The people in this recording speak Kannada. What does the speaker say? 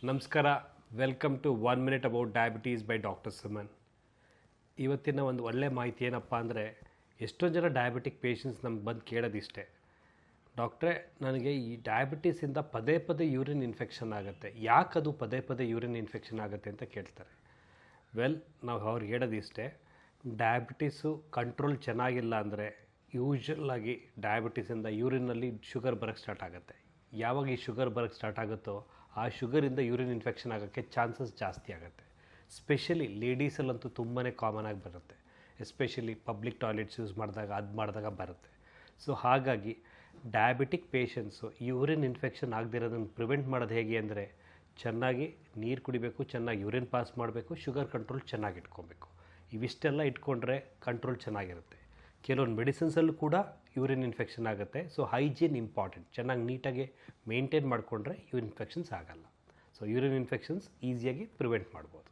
ನಮಸ್ಕಾರ, welcome to 1 minute about diabetes by doctor Suman. ಇವತ್ತಿನ ಒಂದು ಒಳ್ಳೆಯ ಮಾಹಿತಿ ಏನಪ್ಪ ಅಂದರೆ, ಎಷ್ಟೋ ಜನ ಡಯಾಬಿಟಿಕ್ ಪೇಷಂಟ್ಸ್ ನಮ್ಗೆ ಬಂದು ಕೇಳೋದಿಷ್ಟೇ, ಡಾಕ್ಟ್ರೇ ನನಗೆ ಈ ಡಯಾಬಿಟೀಸಿಂದ ಪದೇ ಪದೇ ಯೂರಿನ್ ಇನ್ಫೆಕ್ಷನ್ ಆಗುತ್ತೆ, ಯಾಕದು ಪದೇ ಪದೇ ಯೂರಿನ್ ಇನ್ಫೆಕ್ಷನ್ ಆಗುತ್ತೆ ಅಂತ ಕೇಳ್ತಾರೆ. ನಾವು ಅವ್ರಿಗೆ ಹೇಳೋದಿಷ್ಟೇ, ಡಯಾಬಿಟೀಸು ಕಂಟ್ರೋಲ್ ಚೆನ್ನಾಗಿಲ್ಲ ಅಂದರೆ ಯೂಶ್ವಲಾಗಿ ಡಯಾಬಿಟೀಸಿಂದ ಯೂರಿನಲ್ಲಿ ಶುಗರ್ ಬರೋಕ್ಕೆ ಸ್ಟಾರ್ಟ್ ಆಗುತ್ತೆ. ಯಾವಾಗ ಈ ಶುಗರ್ ಬರೋಕ್ಕೆ ಸ್ಟಾರ್ಟ್ ಆಗುತ್ತೋ ಆ ಶುಗರಿಂದ ಯೂರಿನ್ ಇನ್ಫೆಕ್ಷನ್ ಆಗೋಕ್ಕೆ ಚಾನ್ಸಸ್ ಜಾಸ್ತಿ ಆಗುತ್ತೆ. ಸ್ಪೆಷಲಿ ಲೇಡೀಸಲ್ಲಂತೂ ತುಂಬಾ ಕಾಮನ್ ಆಗಿ ಬರುತ್ತೆ, ಎಸ್ಪೆಷಲಿ ಪಬ್ಲಿಕ್ ಟಾಯ್ಲೆಟ್ಸ್ ಯೂಸ್ ಮಾಡಿದಾಗ ಬರುತ್ತೆ. ಸೊ ಹಾಗಾಗಿ ಡಯಾಬಿಟಿಕ್ ಪೇಷಂಟ್ಸು ಯೂರಿನ್ ಇನ್ಫೆಕ್ಷನ್ ಆಗದಿರೋದನ್ನು ಪ್ರಿವೆಂಟ್ ಮಾಡೋದು ಹೇಗೆ ಅಂದರೆ, ಚೆನ್ನಾಗಿ ನೀರು ಕುಡಿಬೇಕು, ಚೆನ್ನಾಗಿ ಯೂರಿನ್ ಪಾಸ್ ಮಾಡಬೇಕು, ಶುಗರ್ ಕಂಟ್ರೋಲ್ ಚೆನ್ನಾಗಿ ಇಟ್ಕೊಬೇಕು. ಇವಿಷ್ಟೆಲ್ಲ ಇಟ್ಕೊಂಡ್ರೆ ಕಂಟ್ರೋಲ್ ಚೆನ್ನಾಗಿರುತ್ತೆ. ಕೆಲವೊಂದು ಮೆಡಿಸಿನ್ಸಲ್ಲೂ ಕೂಡ ಯೂರಿನ್ ಇನ್ಫೆಕ್ಷನ್ ಆಗುತ್ತೆ. ಸೊ ಹೈಜೀನ್ ಇಂಪಾರ್ಟೆಂಟ್, ಚೆನ್ನಾಗಿ ನೀಟಾಗಿ ಮೇಂಟೈನ್ ಮಾಡಿಕೊಂಡ್ರೆ ಯೂರಿನ್ ಇನ್ಫೆಕ್ಷನ್ಸ್ ಆಗಲ್ಲ. ಸೊ ಯೂರಿನ್ ಇನ್ಫೆಕ್ಷನ್ಸ್ ಈಸಿಯಾಗಿ ಪ್ರಿವೆಂಟ್ ಮಾಡ್ಬೋದು.